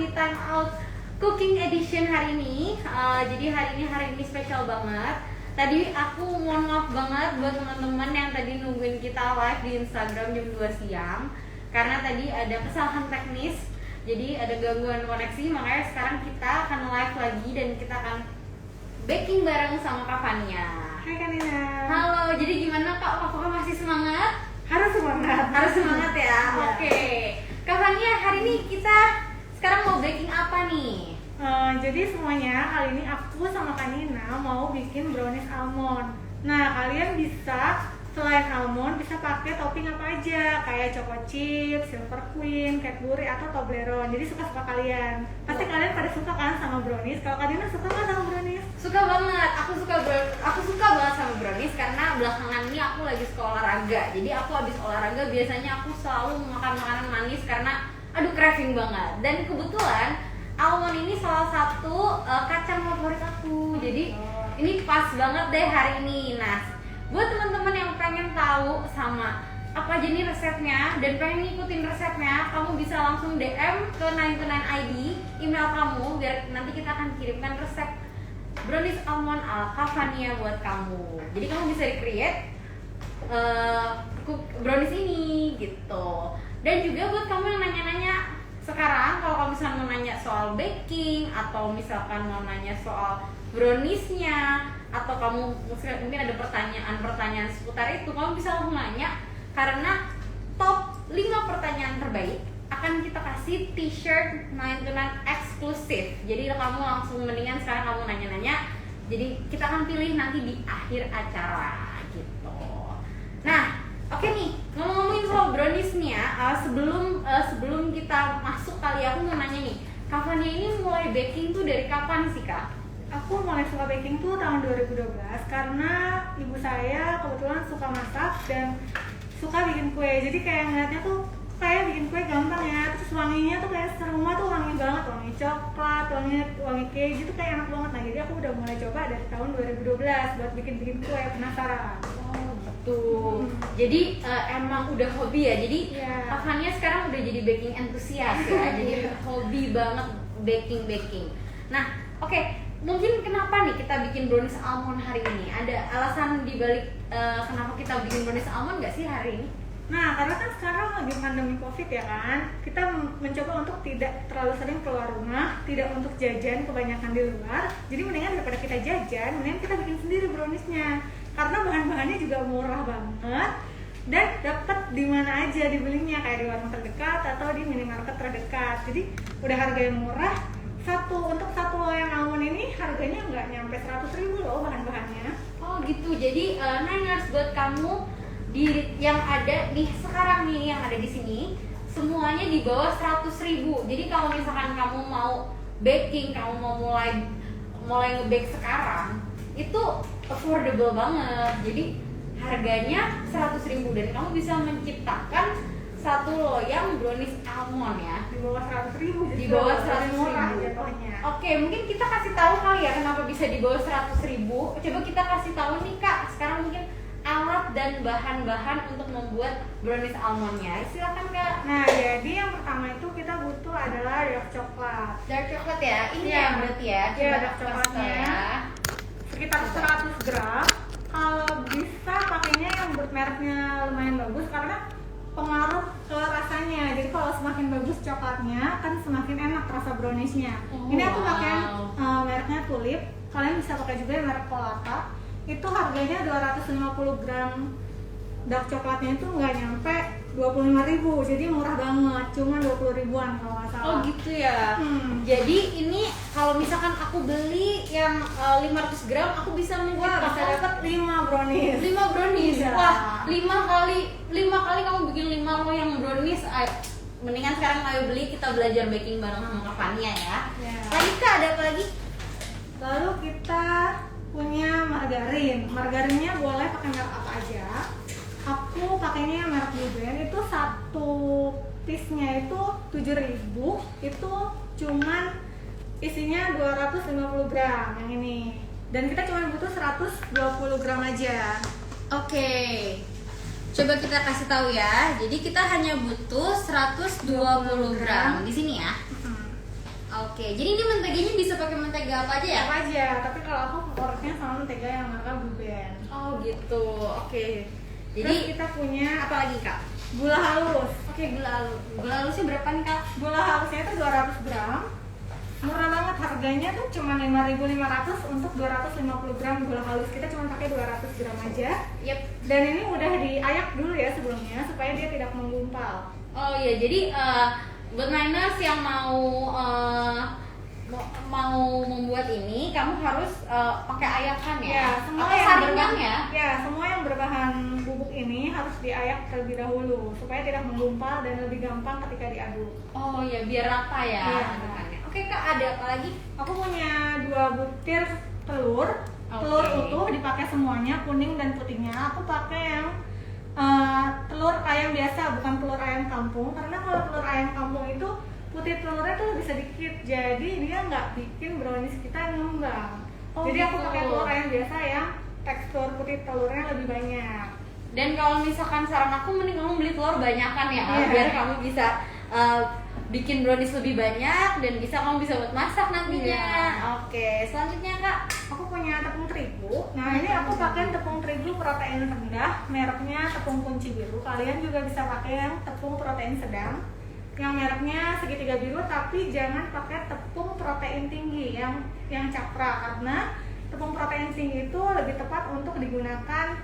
di Time Out Cooking Edition hari ini. Jadi hari ini spesial banget. Tadi aku mohon maaf banget buat teman-teman yang tadi nungguin kita live di Instagram jam 2 siang karena tadi ada kesalahan teknis, jadi ada gangguan koneksi, makanya sekarang kita akan live lagi dan kita akan baking bareng sama Kak Fania. Hai Kak Nina. Halo, jadi gimana Kak? Apakah masih semangat? Harus semangat. Harus semangat ya. Ya. Oke. Kak Fania, hari ini kita sekarang mau baking apa nih? Jadi semuanya kali ini aku sama Kak Nina mau bikin brownies almond. Nah, kalian bisa selain almond bisa pakai topping apa aja, kayak choco chip, silver queen, Cadbury atau Toblerone. Jadi suka-suka kalian. Pasti kalian pada suka kan sama brownies. Kalau Kak Nina suka nggak sama brownies? Suka banget. Aku suka banget sama brownies karena belakangan ini aku lagi suka olahraga. Jadi aku habis olahraga biasanya aku selalu makan makanan manis karena aduh craving banget. Dan kebetulan almond ini salah satu kacang favorit aku. Jadi ini pas banget deh hari ini. Nah, buat teman-teman yang pengen tahu sama apa aja nih resepnya dan pengen ngikutin resepnya, kamu bisa langsung DM ke 929ID email kamu biar nanti kita akan kirimkan resep brownies almond ala Kak Fania buat kamu. Jadi kamu bisa recreate brownies ini gitu. Dan juga buat kamu yang nanya-nanya sekarang, kalau kamu misalnya mau nanya soal baking atau misalkan mau nanya soal browniesnya atau kamu mungkin ada pertanyaan seputar itu, kamu bisa langsung nanya karena top 5 pertanyaan terbaik akan kita kasih t-shirt 929 eksklusif. Jadi kamu langsung mendingan sekarang kamu nanya-nanya. Jadi kita akan pilih nanti di akhir acara gitu. Nah, oke nih, ngomongin soal brownies nih ya, sebelum kita masuk kali aku mau nanya nih, Kak Fania ini mulai baking tuh dari kapan sih Kak? Aku mulai suka baking tuh tahun 2012 karena ibu saya kebetulan suka masak dan suka bikin kue. Jadi kayak ngeliatnya tuh kayak bikin kue gampang ya, terus wanginya tuh kayak serumah tuh wangi banget, wangi coklat, wangi keju gitu kayak enak banget. Nah, jadi aku udah mulai coba dari tahun 2012 buat bikin kue, penasaran. Tuh, jadi emang udah hobi ya. Jadi Yeah. Kak Fania sekarang udah jadi baking entusias ya. Jadi hobi banget baking. Nah, oke, mungkin kenapa nih kita bikin brownies almond hari ini? Ada alasan dibalik kenapa kita bikin brownies almond nggak sih hari ini? Nah, karena kan sekarang lagi pandemi COVID ya kan, kita mencoba untuk tidak terlalu sering keluar rumah, tidak untuk jajan kebanyakan di luar. Jadi mendingan daripada kita jajan, mendingan kita bikin sendiri browniesnya. Karena bahan-bahannya juga murah banget dan dapat di mana aja dibelinya, kayak di warung terdekat atau di minimarket terdekat. Jadi udah harga yang murah. Untuk satu loyang almond ini harganya nggak nyampe 100.000 loh bahan-bahannya. Oh gitu. Jadi Niners buat kamu yang ada di sekarang nih, yang ada di sini semuanya di bawah 100.000. Jadi kalau misalkan kamu mau baking, kamu mau mulai nge-bake sekarang, itu affordable banget. Jadi harganya 100.000 dan kamu bisa menciptakan satu loyang brownies almond ya Di bawah 100.000. di bawah 100.000. jatuhnya. Oke, mungkin kita kasih tahu kali ya kenapa bisa di bawah 100.000. Coba kita kasih tahu nih Kak, sekarang mungkin alat dan bahan-bahan untuk membuat brownies almondnya. Silakan Kak. Nah, jadi yang pertama itu kita butuh adalah dark coklat. Dark coklat ya, ini Iya. ya berarti ya. Iya, Coba dark kasih coklatnya. tahu ya. Sekitar 100 gram. Kalau bisa pakainya yang mereknya lumayan bagus karena pengaruh ke rasanya. Jadi kalau semakin bagus coklatnya kan semakin enak rasa browniesnya. Oh, Ini aku pakai wow. mereknya Tulip. Kalian bisa pakai juga yang merek Polata. Itu harganya 250 gram dark coklatnya itu nggak nyampe 25.000, jadi murah banget, cuma 20 ribuan kalau nggak salah. Oh gitu ya. Jadi ini kalau misalkan aku beli yang 500 gram, aku bisa Wah, bisa dapat 5 brownies. 5 brownies. Iya. Wah, 5 kali kamu bikin 5 loyang brownies. Mendingan sekarang ayo beli, kita belajar baking bareng sama Kak Fania ya. Ya. Lagi Kak, ada apa lagi? Lalu kita punya margarin. Margarinnya boleh pakai merek apa aja. Aku pakainya yang merek Blue Band. Itu satu piece-nya itu 7.000. Itu cuman isinya 250 gram yang ini. Dan kita cuma butuh 120 gram aja. Oke. Coba kita kasih tahu ya. Jadi kita hanya butuh 120 gram di sini ya. Oke, jadi ini menteganya bisa pakai mentega apa aja ya? Apa aja, tapi kalau aku favoritnya sama mentega yang mereka Blue Band. Oh gitu, oke. Jadi Jadi kita punya apa lagi kak? gula halus. Oke, gula halus. Gula halusnya berapa nih kak? Gula halusnya itu 200 gram. Murah banget, harganya tuh cuma 5.500 untuk 250 gram gula halus. Kita cuma pakai 200 gram aja. Yep. Dan ini udah diayak dulu ya sebelumnya supaya dia tidak menggumpal. Oh iya, jadi buat miners yang mau membuat ini, kamu harus pakai ayakan ya? Ya, semua atau yang saringan berbahan, ya? ya, semua yang berbahan bubuk ini harus diayak terlebih dahulu supaya tidak menggumpal dan lebih gampang ketika diaduk. Oh iya, biar rata ya Iya. adukannya. Oke kak, ada apa lagi? Aku punya 2 butir telur, telur Oke. utuh dipakai semuanya, kuning dan putihnya. Aku pakai yang telur ayam biasa, bukan telur ayam kampung, karena kalau telur ayam kampung itu putih telurnya tuh lebih sedikit, jadi dia nggak bikin brownies kita ngembang. Oh, Jadi aku gitu. pakai telur ayam biasa yang tekstur putih telurnya lebih banyak. Dan kalau misalkan saran aku, mending kamu beli telur banyakan ya, Iya. biar kamu bisa bikin brownies lebih banyak dan kamu bisa buat masak nantinya. Iya. Oke, selanjutnya kak. Aku punya tepung terigu. Nah, ini aku pakai tepung terigu protein rendah, mereknya tepung kunci biru. Kalian juga bisa pakai yang tepung protein sedang, yang mereknya segitiga biru, tapi jangan pakai tepung protein tinggi yang cakra, karena tepung protein tinggi itu lebih tepat untuk digunakan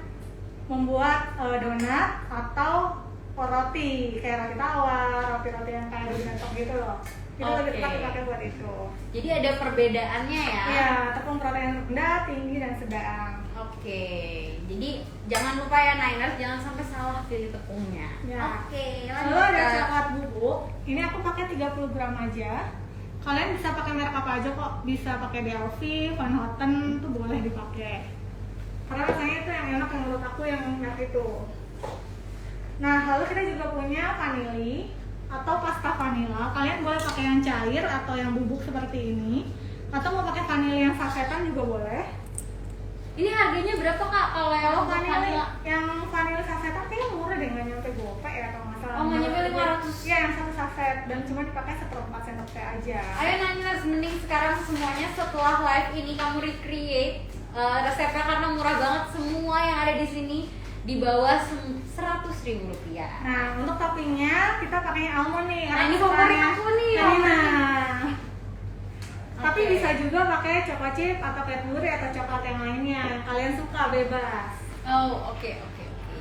membuat donat atau roti, kayak roti tawar, roti-roti yang kayak di bentok gitu loh. Itu lebih Oke. tepat dipakai buat itu. Jadi ada perbedaannya ya. Iya, tepung protein rendah, tinggi, dan sedang. Oke, jadi jangan lupa ya Niners, jangan sampai salah pilih tepungnya. Ya. Oke, Lalu lanjut ada Kak. coklat bubuk. Ini aku pakai 30 gram aja. Kalian bisa pakai merek apa aja kok. Bisa pakai DLV, Van Houten, tuh boleh dipakai. Karena rasanya itu yang enak, yang menurut aku yang merek itu. Nah, lalu kita juga punya vanili atau pasta vanila. Kalian boleh pakai yang cair atau yang bubuk seperti ini. Atau mau pakai vanili yang sasetan juga boleh. Ini harganya berapa kak kalau yang Kalau untuk vanili, vanilla? yang vanili sasetan kayaknya murah deh, nggak nyampe gope ya kalau nggak salah. Oh, nggak nyampe 500. Iya, yang satu saset dan cuma dipakai 1/4 sendok teh aja. Ayo Niners, mending sekarang semuanya setelah live ini kamu recreate resepnya, karena murah banget semua yang ada di sini, di bawah 100.000 rupiah. Nah, untuk toppingnya kita pakai almond nih. Nah, ini favorit aku nih, Nah, tapi Oke. bisa juga pakai choco chip atau Cadbury atau coklat yang lainnya yang kalian suka, bebas. Oh oke.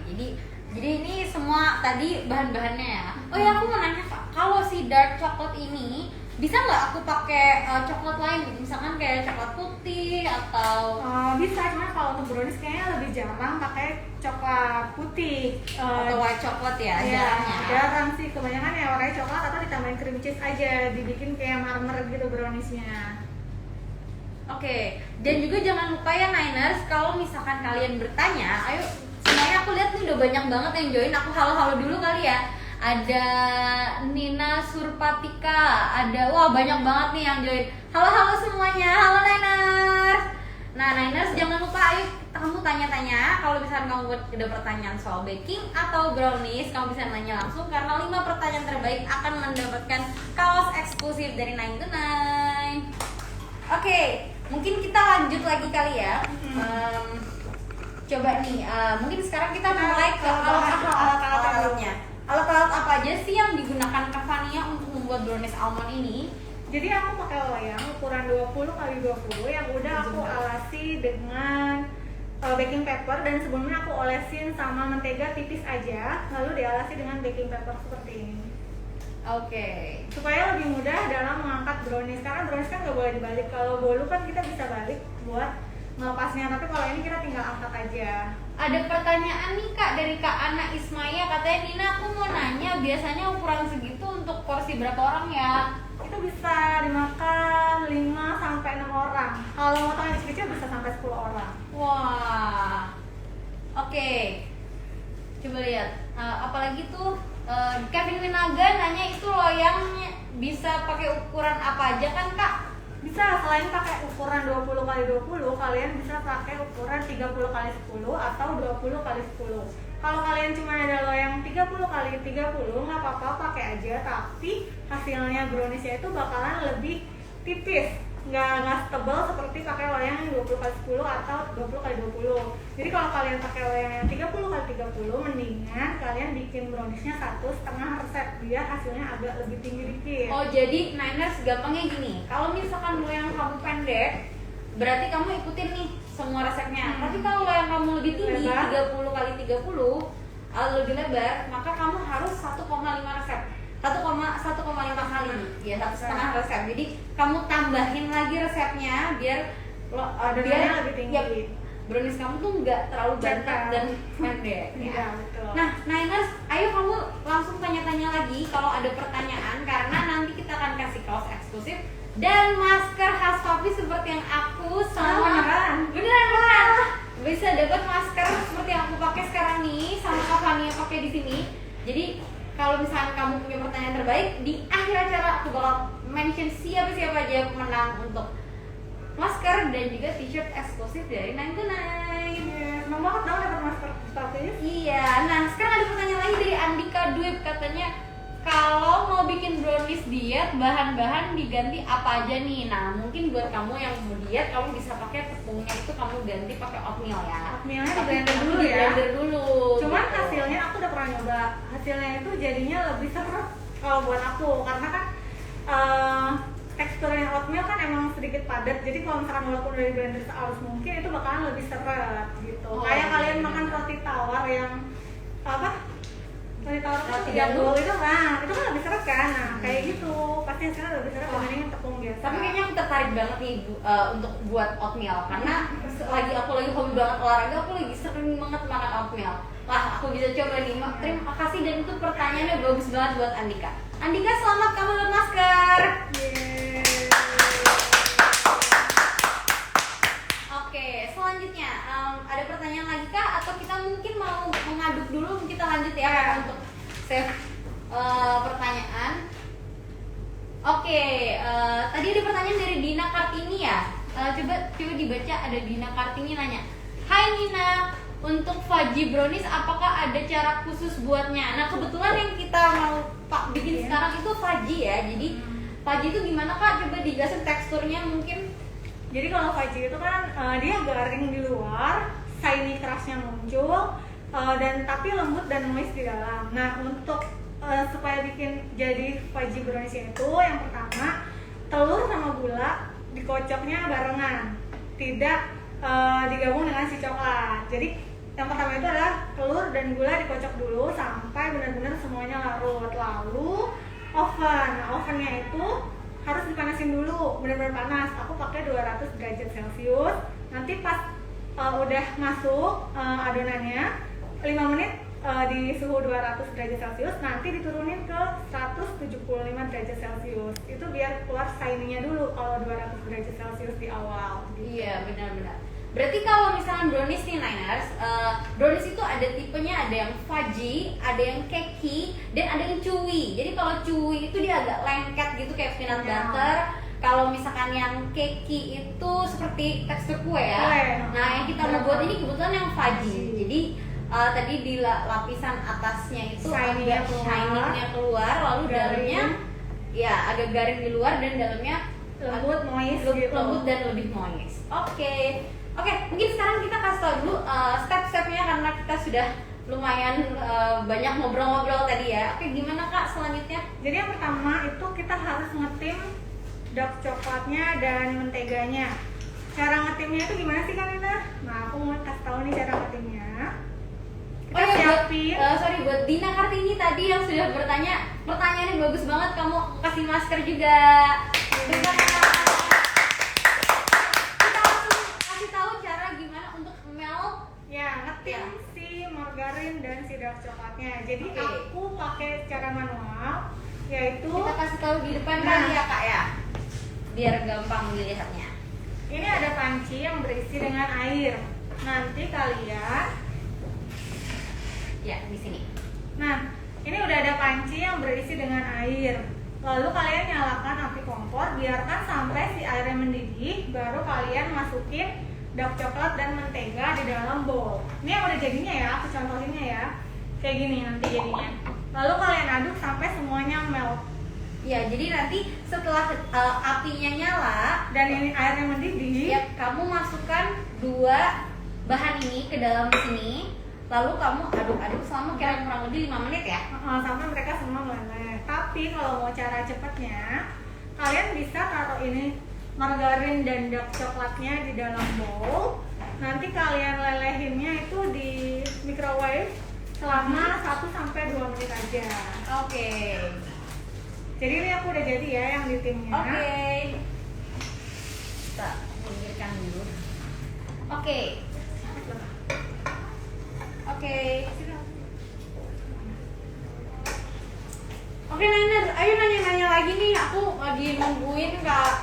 Jadi ini semua tadi bahan-bahannya ya. Oh ya, aku mau nanya Kak, kalau si dark coklat ini bisa nggak aku pakai coklat lain gitu? Misalkan kayak coklat putih atau Bisa, cuma kalau untuk brownies kayaknya lebih jarang pakai coklat putih. atau white coklat ya, jarangnya. jarang sih, kebanyakan ya warnanya coklat atau ditambahin cream cheese aja, dibikin kayak marmer gitu browniesnya. Oke, dan juga jangan lupa ya Niners, kalau misalkan kalian bertanya, ayo semuanya, aku lihat nih udah banyak banget yang join. Aku halo-halo dulu kali ya. Ada Nina Surpatika, ada, wah banyak banget nih yang join. Halo-halo semuanya, halo Niners. Nah Niners, jangan lupa ayo kamu tanya-tanya. Kalau misalkan kamu ada pertanyaan soal baking atau brownies, kamu bisa nanya langsung, karena 5 pertanyaan terbaik akan mendapatkan kaos eksklusif dari 9 to 9. Oke, mungkin kita lanjut lagi kali ya. Coba nih, mungkin sekarang kita mulai ke alat-alatnya. Alat-alat apa aja sih yang digunakan Kak Fania untuk membuat brownies almond ini? Jadi aku pakai loyang ukuran 20x20 yang udah aku alasi dengan baking paper, dan sebelumnya aku olesin sama mentega tipis aja, lalu dialasi dengan baking paper seperti ini. Oke. Supaya lebih mudah dalam mengangkat brownies, karena brownies kan nggak boleh dibalik. Kalau bolu kan kita bisa balik buat melepasnya, tapi kalau ini kita tinggal angkat aja. Ada pertanyaan nih Kak dari Kak Ana Ismaya, katanya Nina, aku mau nanya biasanya ukuran segitu untuk porsi berapa orang ya? Itu bisa dimakan 5-6 orang. Kalau mau yang kecil bisa sampai 10 orang. Wah. Oke. Coba lihat. Apalagi tuh Kevin Winaga nanya itu loyangnya bisa pakai ukuran apa aja kan Kak? Bisa, selain pakai ukuran 20x20, kalian bisa pakai ukuran 30x10 atau 20x10. Kalau kalian cuma ada loyang 30x30, nggak apa-apa pakai aja, tapi hasilnya browniesnya itu bakalan lebih tipis, nggak tebal seperti pakai loyang yang 20x10 atau 20x20. Jadi kalau kalian pakai loyang yang 30x30, mendingan kalian bikin browniesnya 1,5 resep biar hasilnya agak lebih tinggi dikit. Oh, jadi Niners gampangnya gini, kalau misalkan loyang kamu pendek, berarti kamu ikutin nih semua resepnya. Tapi kalau loyang kamu lebih tinggi, 30x30 lebih lebar, maka kamu harus 1,5 resep. 1,5 kali, ya 1,5 resep. Jadi kamu tambahin lagi resepnya biar adonannya lebih tinggi. Ya, brownies kamu tuh nggak terlalu bantet dan pendek. Iya, betul. Nah, Niners, ayo kamu langsung tanya-tanya lagi kalau ada pertanyaan, karena nanti kita akan kasih kaos eksklusif dan masker khas Papi seperti yang aku sama beneran bisa dapat masker seperti yang aku pakai sekarang nih, sama Kak Fania pakai di sini. Jadi kalau misalnya kamu punya pertanyaan terbaik, di akhir acara aku bakal mention siapa-siapa aja yang menang untuk masker dan juga t-shirt eksklusif dari 99. Senang banget dong dapat masker sepatunya. Iya, nah sekarang ada pertanyaan lagi dari Andika Dwi, katanya kalau mau bikin brownies diet, bahan-bahan diganti apa aja nih? Nah, mungkin buat kamu yang mau diet, kamu bisa pakai tepungnya itu kamu ganti pakai oatmeal ya. Oatmealnya Tapi di-blender kamu dulu ya. di-blender dulu. Cuman gitu. hasilnya aku udah pernah nyoba. Hasilnya itu jadinya lebih seret kalau buat aku, karena kan teksturnya oatmeal kan emang sedikit padat. Jadi kalau misalkan walaupun udah di-blender sehalus mungkin itu bakalan lebih seret gitu. Oh, Kayak iya. kalian makan roti tawar yang apa? Roti tawar Roti itu gandum. itu kan lebih seret kan. Nah, kayak gitu. Pasti hasilnya lebih seret dibandingin tepung biasa. Tapi kayaknya aku tertarik banget nih untuk buat oatmeal, karena aku lagi hobi banget olahraga, aku lagi sering banget makan oatmeal. Wah, aku bisa coba nih. Terima kasih, dan itu pertanyaannya bagus banget buat Andika. Andika, selamat kamu dapat masker. Yeay. Oke, selanjutnya ada pertanyaan lagi kah? Atau kita mungkin mau mengaduk dulu, kita lanjut ya untuk save pertanyaan. Oke, tadi ada pertanyaan dari Dina Kartini ya. Coba dibaca, ada Dina Kartini nanya, Hai Nina, untuk fudgy brownies apakah ada cara khusus buatnya? Nah, kebetulan yang kita mau bikin sekarang itu fudgy ya. Jadi fudgy itu gimana Kak? Coba dijelasin teksturnya mungkin. Jadi kalau fudgy itu kan dia garing di luar, shiny kerasnya muncul, dan tapi lembut dan moist di dalam. Nah, untuk supaya bikin jadi fudgy brownies itu, yang pertama telur sama gula dikocoknya barengan, tidak digabung dengan si coklat. Jadi yang pertama itu adalah telur dan gula dikocok dulu sampai benar-benar semuanya larut. Lalu oven, nah ovennya itu harus dipanasin dulu, benar-benar panas. Aku pakai 200 derajat Celcius. Nanti pas udah masuk adonannya 5 menit di suhu 200 derajat Celcius, nanti diturunin ke 175 derajat Celcius. Itu biar keluar shiny-nya dulu kalau 200 derajat Celcius di awal. Gitu. Iya, benar-benar. Berarti kalau misalnya brownies nih Niners, brownies itu ada tipenya, ada yang fudgy, ada yang cakey, dan ada yang chewy. Jadi kalau chewy itu dia agak lengket gitu kayak peanut butter. Kalau misalkan yang cakey itu seperti tekstur kue ya. Nah, yang kita mau buat ini kebetulan yang fudgy. Jadi tadi di lapisan atasnya itu agak shiny-nya keluar, lalu dalamnya ya agak garing di luar dan dalamnya lembut, moist gitu. Lembut dan lebih moist. Oke, mungkin sekarang kita kasih tau dulu step-stepnya karena kita sudah lumayan banyak ngobrol-ngobrol tadi ya. Oke, gimana Kak selanjutnya? Jadi yang pertama itu kita harus ngetim dark coklatnya dan menteganya. Cara ngetimnya itu gimana sih Kak Nina? Nah, aku mau kasih tahu nih cara ngetimnya. Oh ya, buat Dina Kartini tadi yang sudah bertanya, pertanyaannya bagus banget, kamu kasih masker juga. Kita langsung kasih tahu cara gimana untuk melt Ya, ngetim si margarin dan si dark coklatnya. Jadi aku pakai cara manual, yaitu kita kasih tahu di depan kali ya Kak ya, biar gampang dilihatnya. Ini ada panci yang berisi dengan air. Nanti kalian Ya, di sini. Nah, ini udah ada panci yang berisi dengan air. Lalu kalian nyalakan api kompor, biarkan sampai si airnya mendidih, baru kalian masukin dark coklat dan mentega di dalam bowl. Ini yang udah jadinya ya, aku contohinnya ya. Kayak gini nanti jadinya. Lalu kalian aduk sampai semuanya melt. Ya, jadi nanti setelah apinya nyala dan ini airnya mendidih, ya, kamu masukkan 2 bahan ini ke dalam sini, lalu kamu aduk-aduk selama kira kurang lebih 5 menit ya. sampai mereka semua meleleh. Tapi kalau mau cara cepatnya, kalian bisa taruh ini margarin dan dark coklatnya di dalam bowl. Nanti kalian lelehinnya itu di microwave selama 1 sampai 2 menit aja. Oke. Jadi ini aku udah jadi ya yang di timnya. Oke. Kita pinggirkan dulu. Oke. Oke. Oke, Niner, ayo nanya-nanya lagi nih. Aku lagi nungguin Kak.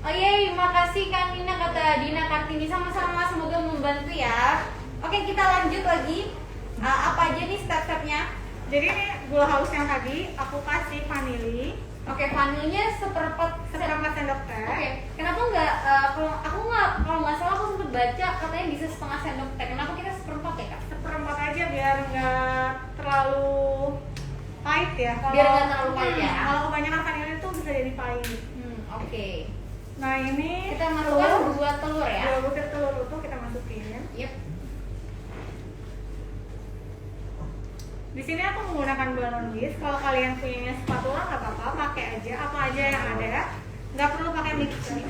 Oh iya, makasih Kak Nina, kata Dina Kartini. Sama-sama, semoga membantu ya. Oke, kita lanjut lagi. Apa aja nih step-stepnya? Jadi ini gula halus yang tadi aku kasih vanili. Oke, vanilnya seperempat sendok teh. Oke, kenapa nggak? Kalau nggak salah aku sempat baca katanya bisa setengah sendok teh. Kenapa kita seperempat ya Kak? Seperempat aja biar nggak terlalu pahit ya. Biar nggak terlalu pahit ya. Kalau kebanyakan vanili itu bisa jadi pahit. Oke. Nah ini Kita masukkan 2 telur ya. 2 butir telur utuh kita masukin. Yep. Di sini aku menggunakan balon whisk. Kalau kalian punya spatula nggak apa-apa, pakai aja apa aja yang ada. Nggak perlu pakai mixer.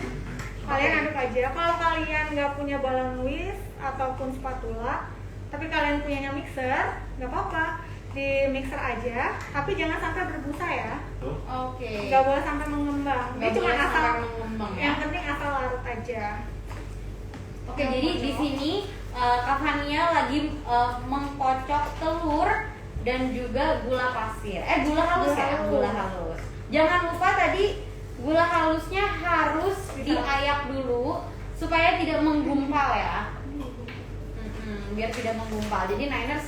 Kalian aduk aja. Kalau kalian nggak punya balon whisk ataupun spatula, tapi kalian punyanya mixer, nggak apa-apa. Di mixer aja, tapi jangan sampai berbusa ya. Oke. Nggak boleh sampai mengembang. Dia Nggak cuma boleh asal sampai mengembang ya. Yang penting asal larut aja. Oke, jadi di sini Kak Fania lagi mengkocok telur dan juga gula pasir. Gula halus ya, gula halus. Jangan lupa tadi gula halusnya harus diayak dulu supaya tidak menggumpal ya. Biar tidak menggumpal. Jadi Niners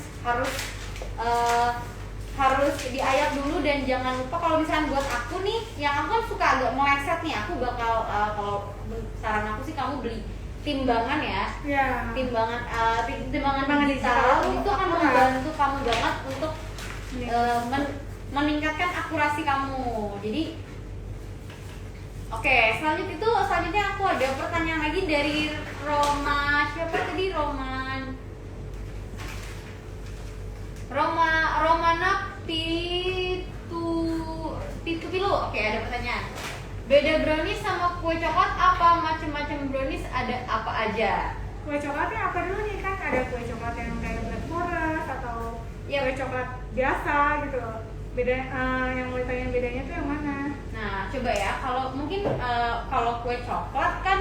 harus diayak dulu, dan jangan lupa kalau misalnya buat aku nih, yang aku kan suka agak meleset nih, aku bakal kalau saran aku sih kamu beli timbangan ya. Timbangan digital itu akan membantu kamu banget untuk meningkatkan akurasi kamu. Jadi oke, selanjutnya aku ada pertanyaan lagi dari Roma. Siapa tadi? Romana Pitu. Oke, ada pertanyaan. Beda brownies sama kue coklat apa? Macam-macam brownies ada apa aja? Kue coklatnya apa dulu nih, kan ada kue coklat yang kayak Black Forest atau kue coklat biasa gitu loh. Beda yang mau ditanyain bedanya tuh yang mana? Nah, coba ya. Kalau kue coklat kan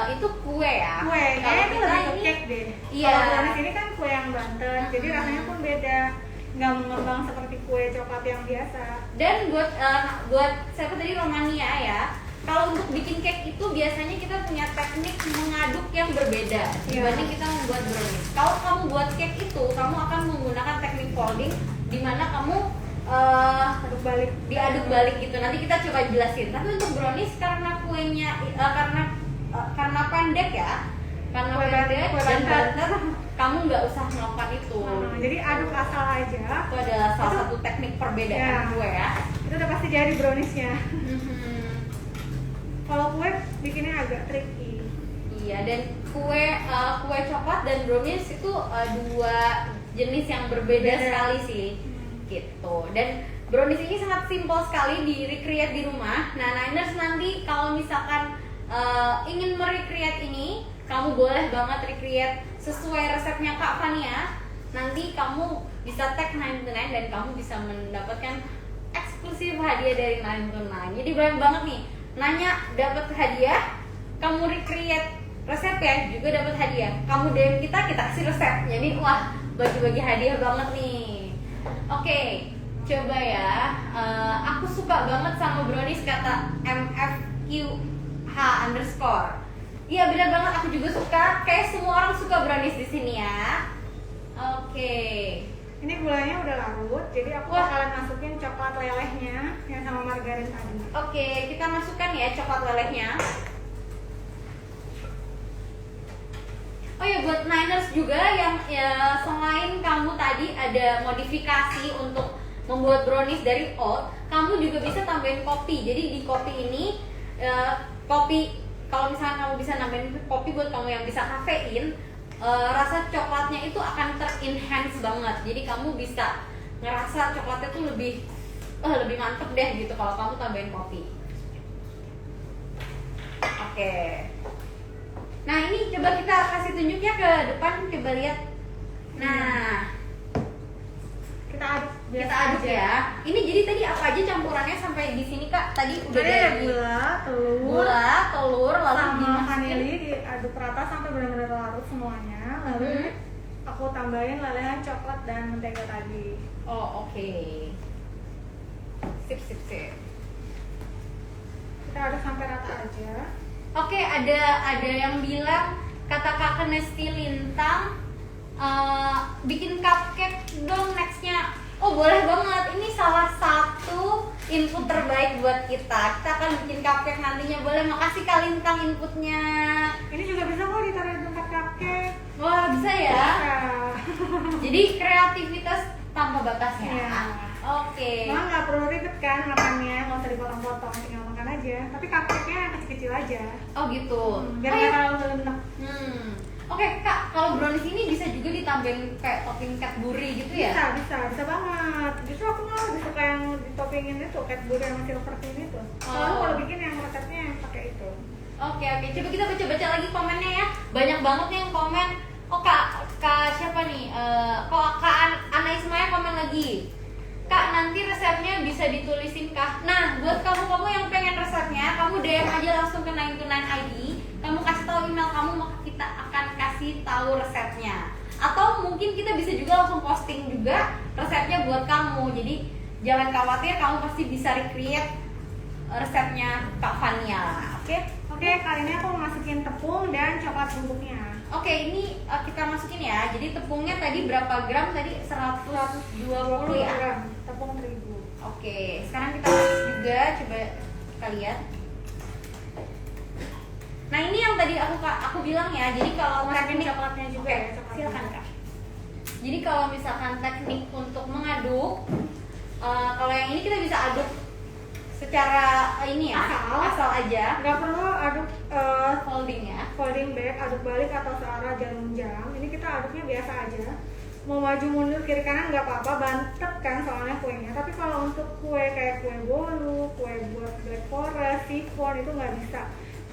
itu kue ya. Kue, kayaknya itu lebih ke cake deh. Iya. Kalau brownies ini kan kue yang Banten, jadi rasanya pun beda. Nggak mengembang seperti kue coklat yang biasa. Dan buat siapa tadi, Romania ya. Kalau untuk bikin cake itu biasanya kita punya teknik mengaduk yang berbeda dibanding kita membuat brownies. Kalau kamu buat cake itu, kamu akan menggunakan teknik folding, di mana kamu diaduk balik gitu. Nanti kita coba jelasin. Tapi untuk brownies karena kuenya karena pendek ya, karena kue pendek kue dan Banten. banter, kamu nggak usah melakukan itu. Jadi aduk asal aja. Itu adalah salah satu teknik perbedaan kue ya. Itu udah pasti jadi browniesnya. Kalau kue bikinnya agak tricky. Iya, dan kue coklat dan brownies itu 2 jenis yang berbeda sekali sih. Gitu. Dan brownies ini sangat simpel sekali di-recreate di rumah. Nah, Niners nanti kalau misalkan ingin merecreate ini, kamu boleh banget recreate sesuai resepnya Kak Fania. Nanti kamu bisa tag 9to9 dan kamu bisa mendapatkan eksklusif hadiah dari 9to9. Jadi banyak banget nih. Nanya dapat hadiah, kamu recreate resep ya juga dapat hadiah. Kamu DM kita kasih resep. Jadi wah, bagi-bagi hadiah banget nih. Oke, coba ya. Aku suka banget sama brownies, kata MFQH_. Iya benar banget, aku juga suka. Kayak semua orang suka brownies di sini ya. Oke. Ini gulanya udah larut, jadi aku bakalan masukin coklat lelehnya yang sama margarin tadi. Oke, kita masukkan ya coklat lelehnya. Oh ya, buat Niners juga yang selain kamu tadi ada modifikasi untuk membuat brownies dari oat, kamu juga bisa tambahin kopi. Jadi di kopi ini kopi, kalau misalnya kamu bisa nambahin kopi buat kamu yang bisa kafein, rasa coklatnya itu akan ter-enhance banget. Jadi kamu bisa ngerasa coklatnya tuh lebih mantep deh gitu kalau kamu tambahin kopi. Oke. Nah ini coba kita kasih tunjuknya ke depan, coba lihat. Nah kita aduk ya. Ini jadi tadi apa aja campurannya sampai di sini Kak? Tadi udah ada dari gula, telur, lalu sama dimasukin vanili diaduk rata sampai benar-benar larut semuanya. Lalu aku tambahin lelehan coklat dan mentega tadi. Oh oke. Sip. Kita aduk sampai rata aja. Oke, ada yang bilang kata Kak Nesti Lintang bikin cupcake dong nextnya. Oh boleh banget, ini salah satu input terbaik buat kita. Kita akan bikin cupcake nantinya, boleh. Makasih Kak Lintang inputnya. Ini juga bisa kok ditaruh di tempat cupcake. Wah bisa ya. Nah. Jadi kreativitas tanpa batas ya. Iya. Oke. Nah, nggak perlu ribet kan makannya, nggak usah dipotong-potong, tinggal makan aja. Tapi cupcake-nya yang kecil-kecil aja. Oh gitu. Biar Oh, nggak iya. terlalu melenek. Oke Kak, kalau brownies ini bisa juga ditambahin kayak topping Cadbury gitu ya? Bisa banget. Justru aku malah lebih suka yang ditopingin itu, Cadbury sama silver cream itu. Kalau bikin yang resepnya yang pakai itu. Oke, coba kita baca lagi komennya ya. Banyak banget nih yang komen. Oh Kak siapa nih? Kak Ana Ismaya komen lagi. Kak nanti resepnya bisa ditulisin Kak. Nah buat kamu yang pengen resepnya, kamu DM aja langsung ke 929 ID. Kamu kasih tahu email kamu, maka kita akan kasih tahu resepnya. Atau mungkin kita bisa juga langsung posting juga resepnya buat kamu. Jadi jangan khawatir, kamu pasti bisa recreate resepnya Kak Fania. Oke, kali ini aku masukin tepung dan coklat bubuknya. Oke, ini kita masukin ya. Jadi tepungnya tadi berapa gram? Tadi 120 ya. gram tepung terigu. Oke, sekarang kita masuk juga, coba kita lihat. Nah ini yang tadi aku bilang ya. Jadi kalau teknik coklatnya juga ya, coklatnya. silakan Kak. Jadi kalau misalkan teknik untuk mengaduk, kalau yang ini kita bisa aduk secara ini ya, asal aja. Nggak perlu aduk Folding ya. folding back, aduk balik atau searah jarum jam. Ini kita aduknya biasa aja. Mau maju mundur kiri kanan nggak apa-apa, bantet kan soalnya kuenya. Tapi kalau untuk kue kayak kue bolu, kue buat black forest, chiffon itu nggak bisa.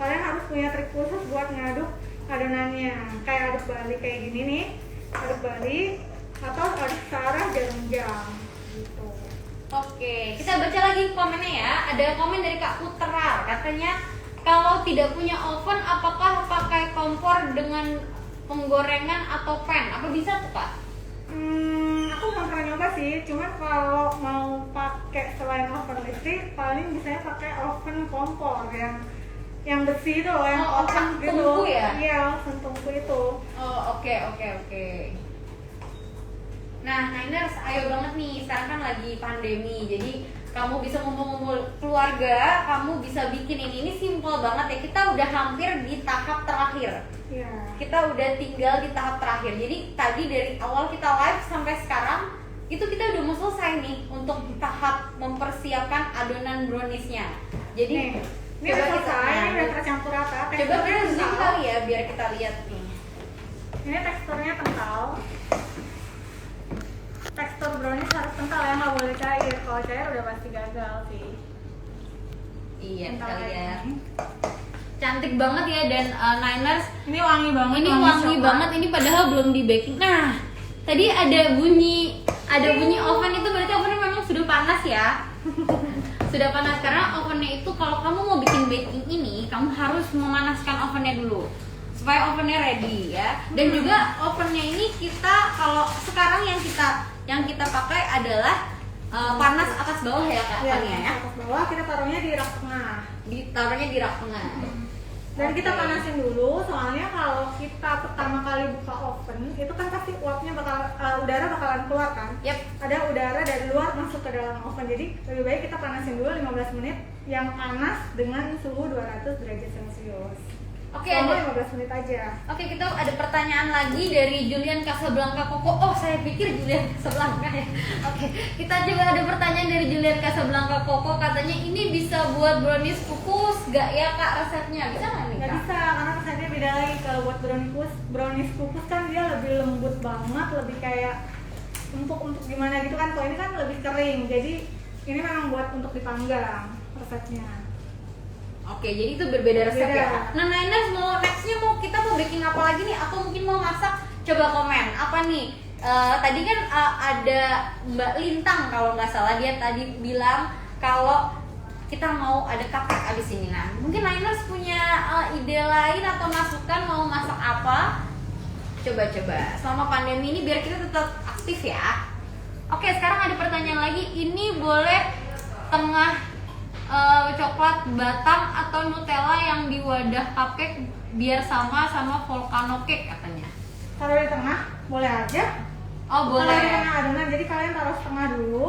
Kalian harus punya trik khusus buat ngaduk adonannya. Kayak aduk balik kayak gini nih, aduk balik atau aduk searah jarum jam gitu. Oke, kita baca lagi komennya ya. Ada komen dari Kak Putra, katanya kalau tidak punya oven, apakah pakai kompor dengan penggorengan atau pan? Apa bisa tuh Kak? Aku belum pernah nyoba sih. Cuman kalau mau pakai selain oven listrik, paling biasanya pakai oven kompor yang besi itu loh, yang oven gitu. tungku ya? Iya, oven tungku itu. Oh oke. Nah, Niners, ayo banget nih, sekarang kan lagi pandemi, jadi kamu bisa ngumpul-ngumpul keluarga, kamu bisa bikin ini simple banget ya. Kita udah hampir di tahap terakhir. Iya. Kita udah tinggal di tahap terakhir. Jadi tadi dari awal kita live sampai sekarang itu kita udah mau selesai nih untuk tahap mempersiapkan adonan browniesnya. Jadi ini udah selesai, ini udah tercampur rata. Coba kita zoom kali ya biar kita lihat nih. Ini teksturnya kental. Tekstur brownies harus kental ya, nggak boleh cair. Kalau cair udah pasti gagal sih. Iya, kita Kental lihat. ini. Cantik banget ya, dan Niners Ini wangi banget. ini wangi coklat. banget, ini padahal belum di baking. Nah, tadi ada bunyi oven, itu berarti ovennya memang sudah panas ya. Sudah panas karena ovennya itu kalau kamu mau bikin baking ini, kamu harus memanaskan ovennya dulu supaya ovennya ready ya. Dan juga ovennya ini kita kalau sekarang yang kita pakai adalah panas atas bawah ya Kak Fania ya. Atas bawah kita taruhnya di rak tengah. Ditaruhnya di rak tengah. Dan kita Oke. panasin dulu, soalnya kalau kita pertama kali buka oven, itu kan pasti uapnya udara bakalan keluar kan? Yap. Ada udara dari luar masuk ke dalam oven, jadi lebih baik kita panasin dulu 15 menit yang panas dengan suhu 200 derajat Celcius. Oke, selama ada. 15 menit aja. Oke, kita ada pertanyaan lagi dari Julian Casablanca Koko. Oh, saya pikir Julian Casablanca ya. Oke, kita juga ada pertanyaan dari Julian Casablanca Koko. Katanya ini bisa buat brownies kukus gak ya kak resepnya? Bisa nggak nih Nggak kak? bisa, karena resepnya beda lagi. Kalau buat brownies kukus kan dia lebih lembut banget, lebih kayak empuk gimana gitu kan. Kalau ini kan lebih kering, jadi ini memang buat untuk dipanggang resepnya. Oke, jadi itu berbeda resep Beda. ya kak. Nah, Niners mau nextnya kita mau baking apa lagi nih? Atau mungkin mau masak? Coba komen. Apa nih? Tadi kan ada Mbak Lintang kalau nggak salah, dia tadi bilang kalau kita mau ada cupcake abis ini. Nah, mungkin Niners punya ide lain atau masukan mau masak apa? Coba-coba. Selama pandemi ini biar kita tetap aktif ya. Oke, sekarang ada pertanyaan lagi. Ini boleh tengah coklat batang atau Nutella yang di wadah cupcake biar sama volcano cake katanya. Taruh di tengah, boleh aja. Oh boleh. Taruh di tengah adonan, jadi kalian taruh setengah dulu.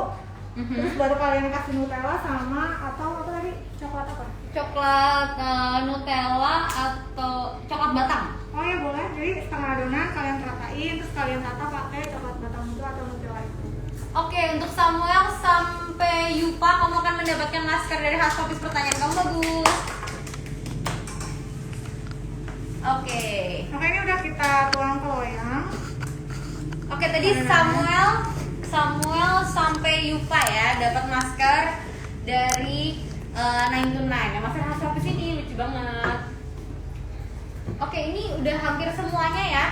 Terus baru kalian kasih Nutella sama atau apa tadi? Coklat apa? Coklat Nutella atau coklat batang. Oh ya boleh, jadi setengah adonan kalian ratain, terus kalian tata pakai coklat batang itu atau Nutella itu. Oke, untuk Samuel sampai Yupa, kamu akan mendapatkan masker dari Hot Topics. Pertanyaan kamu bagus. Oke. Oke, ini udah kita tuang ke loyang. Oke, tadi Samuel sampai Yupa ya dapat masker dari 9 to 9. Ya, masker Hot Topics ini lucu banget. Oke, ini udah hampir semuanya ya.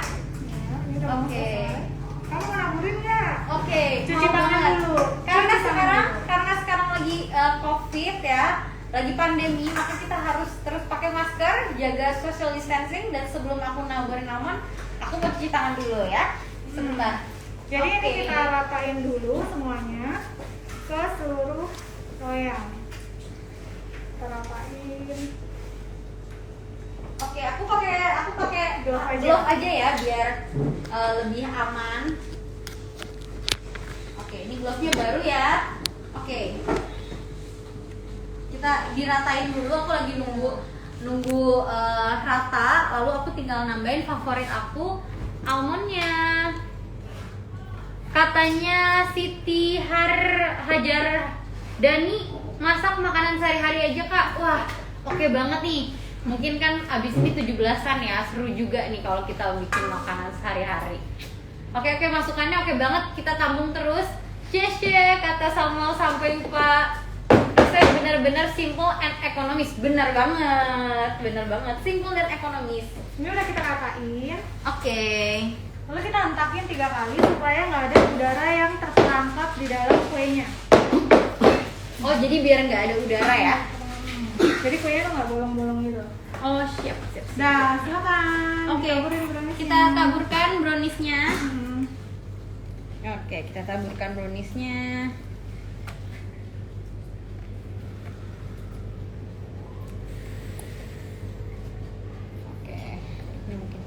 Ya, ini udah mau Oke. selesai. Kamu mau naburin nggak? Oke, Cuci mau tangan banget. dulu. Karena Cuci tangan sekarang lagi COVID ya, lagi pandemi, maka kita harus terus pakai masker, jaga social distancing. Dan sebelum aku naburin almond, aku mau cuci tangan dulu ya. Sebentar. Jadi ini Oke. kita ratain dulu semuanya ke seluruh loyang. Kita ratain. Oke, aku pakai Glove aja. glove aja ya biar lebih aman. Oke, ini glove-nya baru ya. Oke. Kita diratain dulu, aku lagi nunggu rata, lalu aku tinggal nambahin favorit aku, almondnya. Katanya Siti Hajar Dani, masak makanan sehari-hari aja kak. Wah, oke banget nih. Mungkin kan abis ini 17-an ya, seru juga nih kalau kita bikin makanan sehari-hari. Oke, masukannya oke banget, kita tampung terus. Cie, kata Samuel sampai lupa. Saya benar-benar simple and ekonomis. Benar banget, simple dan ekonomis. Ini udah kita ratain. Oke. Lalu kita hentakin 3 kali supaya nggak ada udara yang terperangkap di dalam kuenya. Oh, jadi biar nggak ada udara ya? Jadi kuenya tuh nggak bolong-bolong gitu. Oh, siap. Nah, silakan. Oke, Taburin browniesnya. kita taburkan browniesnya. Hmm. Oke, kita taburkan browniesnya. Oke, ini mungkin.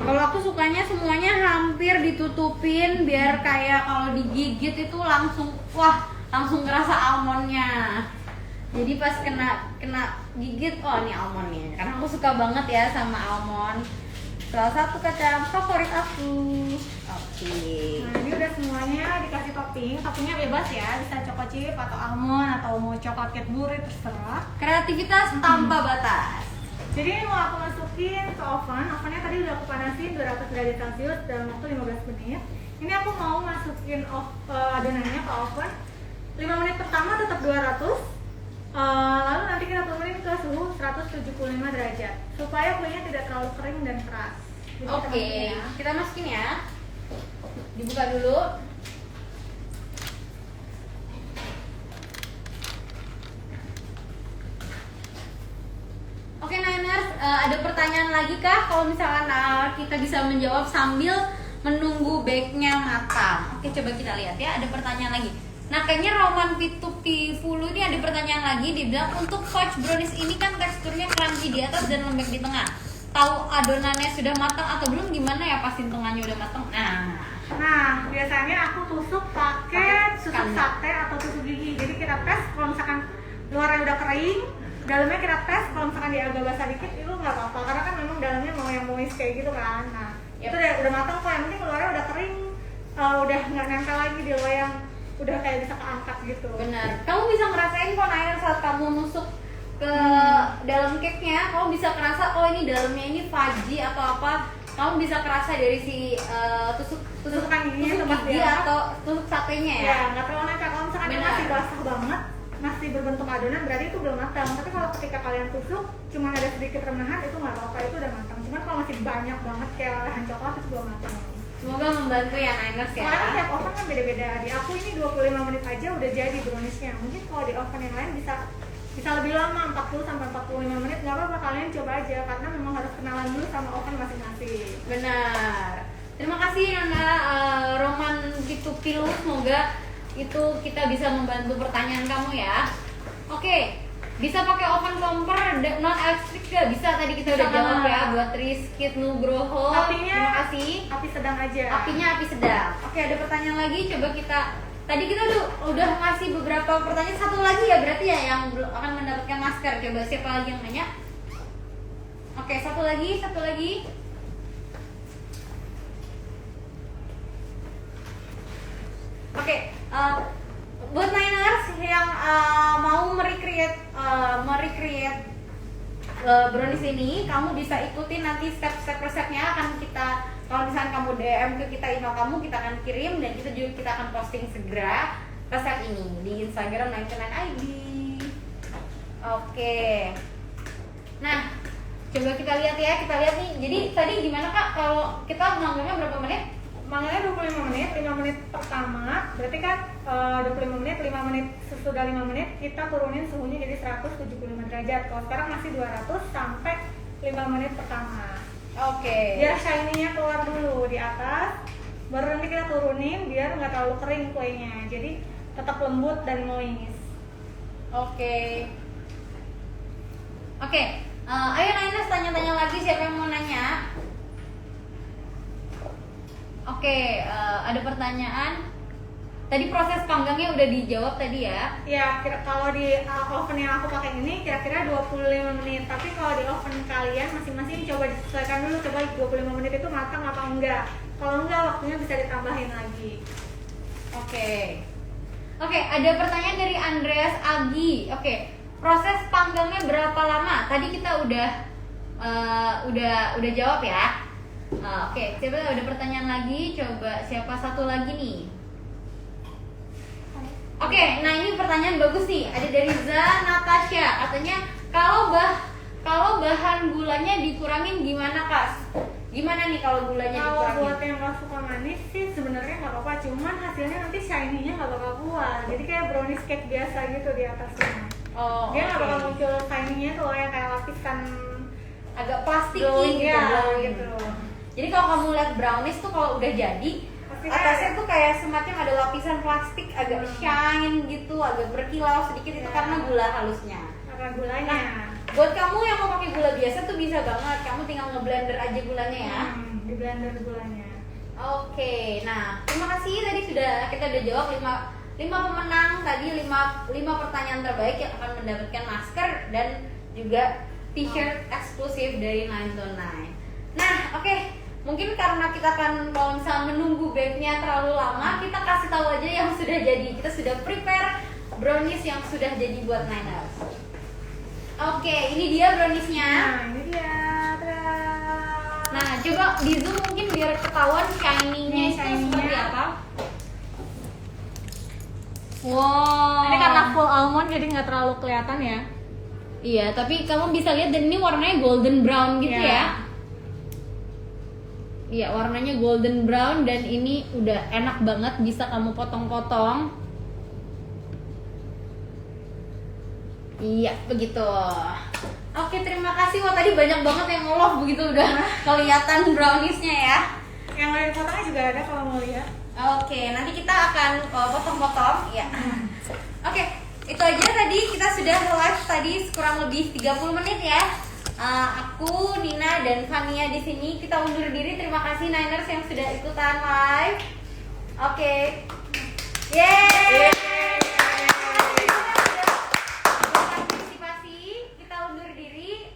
Kalau aku sukanya semuanya hampir ditutupin biar kayak kalau digigit itu langsung langsung ngerasa almondnya. Jadi pas kena gigit, oh ini almondnya. Karena aku suka banget ya sama almond. Salah satu kacang favorit aku. Oke. Nah, ini udah semuanya dikasih topping. Toppingnya bebas ya, bisa choco chip atau almond atau mau coklat Cadbury terserah. Kreativitas tanpa batas. Jadi ini mau aku masukin ke oven. Ovennya tadi udah aku panasin 200 derajat Celcius dalam waktu 15 menit. Ini aku mau masukin adonannya ke oven. 5 menit pertama tetap 200. Lalu nanti kita turunin ke suhu 175 derajat supaya kuenya tidak terlalu kering dan keras. Jadi kita Oke, masukin ya. kita masukin ya. Dibuka dulu. Oke Niners, ada pertanyaan lagi kah? Kalau misalkan kita bisa menjawab sambil menunggu bake-nya matang. Oke, coba kita lihat ya, ada pertanyaan lagi. Nah, kayaknya Roman P2P10 ini ada pertanyaan lagi. Dia bilang untuk fudge brownies ini kan teksturnya crunchy di atas dan lembek di tengah. Tahu adonannya sudah matang atau belum, gimana ya pastiin tengahnya udah matang? Nah, Nah, biasanya aku tusuk pakai tusuk sate atau tusuk gigi. Jadi kita tes kalau misalkan luarnya udah kering, dalamnya kita tes kalau misalkan dia agak basah dikit itu nggak apa-apa karena kan memang dalamnya mau yang moist kayak gitu kan. Nah, itu udah matang kok, yang penting luarnya udah kering, udah nggak nempel lagi di loyang, udah kayak bisa keangkat gitu. Benar. Kamu bisa ngerasain kok Nair saat kamu nusuk ke dalam cake-nya, kamu bisa kerasa oh ini dalamnya ini fudgy atau apa. Kamu bisa kerasa dari si tusukan giginya tusuk tempat gigi dia atau tusuk satenya ya. Ya, nggak terlalu nempel. Kalau misalkan dia Benar. masih basah banget, masih berbentuk adonan, berarti itu belum matang. Tapi kalau ketika kalian tusuk, cuma ada sedikit remehan, itu nggak apa-apa, itu udah matang. Cuman kalau masih banyak banget kayak olahan coklat, itu belum matang. Semoga membantu ya Niners ya. Soalnya tiap oven kan beda-beda. Di aku ini 25 menit aja udah jadi browniesnya. Mungkin kalau di oven yang lain bisa lebih lama, 40 sampai 45 menit. Nggak apa-apa, kalian coba aja karena memang harus kenalan dulu sama oven masing-masing. Benar. Terima kasih Nana Roman gitu Pilu, semoga itu kita bisa membantu pertanyaan kamu ya. Oke, bisa pakai oven komper non elektrik gak? Bisa, tadi kita udah jawab ya buat Rizkit Nugroho. Terima kasih. Api sedang aja. Apinya api sedang. Oke, ada pertanyaan lagi, coba kita. Tadi kita udah ngasih beberapa pertanyaan, satu lagi ya berarti ya yang akan mendapatkan masker. Coba siapa lagi yang nanya? Oke, satu lagi. Oke, buat Niners yang mau merecreate brownies ini, kamu bisa ikutin nanti step-step resepnya akan kita, kalau misalnya kamu DM ke kita, email kamu, kita akan kirim dan kita akan posting segera resep ini di Instagram 99ID. Oke. Nah, coba kita lihat nih. Jadi tadi gimana Kak kalau kita manggilnya berapa menit? Manggilnya 25 menit, 5 menit pertama, berarti kan 25 menit, 5 menit, sesudah 5 menit kita turunin suhunya jadi 175 derajat. Kalau sekarang masih 200 sampai 5 menit pertama. Oke. Biar shiny-nya keluar dulu di atas, baru nanti kita turunin biar nggak terlalu kering kuenya, jadi tetap lembut dan moist. Oke. Ayo Niners tanya-tanya lagi, siapa yang mau nanya? Oke, ada pertanyaan. Tadi proses panggangnya udah dijawab tadi ya? Ya, kalau di oven yang aku pakai ini kira-kira 25 menit. Tapi kalau di oven kalian masing-masing coba disesuaikan dulu, coba 25 menit itu matang apa enggak. Kalau enggak, waktunya bisa ditambahin lagi. Oke, ada pertanyaan dari Andreas Agi. Oke, proses panggangnya berapa lama? Tadi kita udah jawab ya. Oke, coba ada pertanyaan lagi. Coba siapa satu lagi nih? Oke, nah ini pertanyaan bagus nih. Ada dari Natasha. Katanya kalau bahan gulanya dikurangin gimana Kak? Gimana nih kalau gulanya dikurangin? Kalau buat yang nggak suka manis sih sebenarnya nggak apa-apa. Cuman hasilnya nanti shiny-nya nggak bakal keluar. Jadi kayak brownies cake biasa gitu di atasnya. Dia nggak bakal muncul shiny-nya tuh yang kayak lapisan agak plasticky gitu. Jadi kalau kamu lihat brownies tuh kalau udah jadi atasnya tuh kayak semacam ada lapisan plastik agak shine gitu, agak berkilau sedikit, itu karena gula halusnya. Karena gulanya. Nah, buat kamu yang mau pakai gula biasa tuh bisa banget, kamu tinggal ngeblender aja gulanya ya. Di blender gulanya. Oke, nah terima kasih tadi kita udah jawab 5 pemenang tadi, 5 pertanyaan terbaik yang akan mendapatkan masker dan juga t-shirt eksklusif dari 929. Nah, oke. Mungkin karena kita kan kalau misalnya menunggu bake-nya terlalu lama, kita kasih tahu aja yang sudah jadi. Kita sudah prepare brownies yang sudah jadi buat Niners. Oke, ini dia browniesnya. Nah, ini dia. Tada. Nah, coba di zoom mungkin biar ketahuan shiny-nya itu seperti apa. Wow. Ini karena full almond jadi nggak terlalu kelihatan ya. Iya, tapi kamu bisa lihat dan ini warnanya golden brown gitu ya. Iya, warnanya golden brown dan ini udah enak banget, bisa kamu potong-potong. Iya, begitu. Oke, terima kasih. Wah, tadi banyak banget yang nge-love begitu udah kelihatan browniesnya ya. Yang lain potongnya juga ada kalau mau lihat. Oke, nanti kita akan potong-potong ya. Oke, itu aja tadi kita sudah live tadi kurang lebih 30 menit ya. Aku, Nina dan Fania di sini kita undur diri. Terima kasih Niners yang sudah ikutan live. Oke. Yeay. Partisipasi, kita undur diri.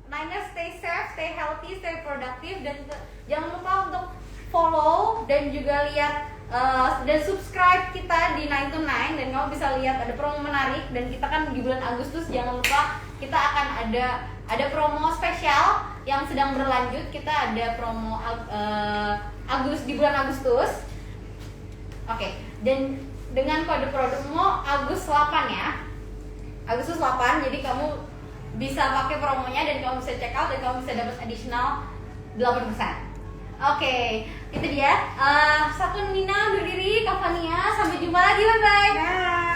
Niners stay safe, stay healthy, stay productive, dan jangan lupa untuk follow dan juga lihat dan subscribe kita di 9 to 9, dan kamu bisa lihat ada promo menarik. Dan kita kan di bulan Agustus, jangan lupa kita akan ada promo spesial yang sedang berlanjut. Kita ada promo di bulan Agustus. Oke, dan dengan kode promo Agus 8 ya. Agustus 8, jadi kamu bisa pakai promonya dan kamu bisa check out dan kamu bisa dapat additional 8%. Oke, itu dia. Satu Nina undur diri, Kak Fania. Sampai jumpa lagi, bye-bye. Bye.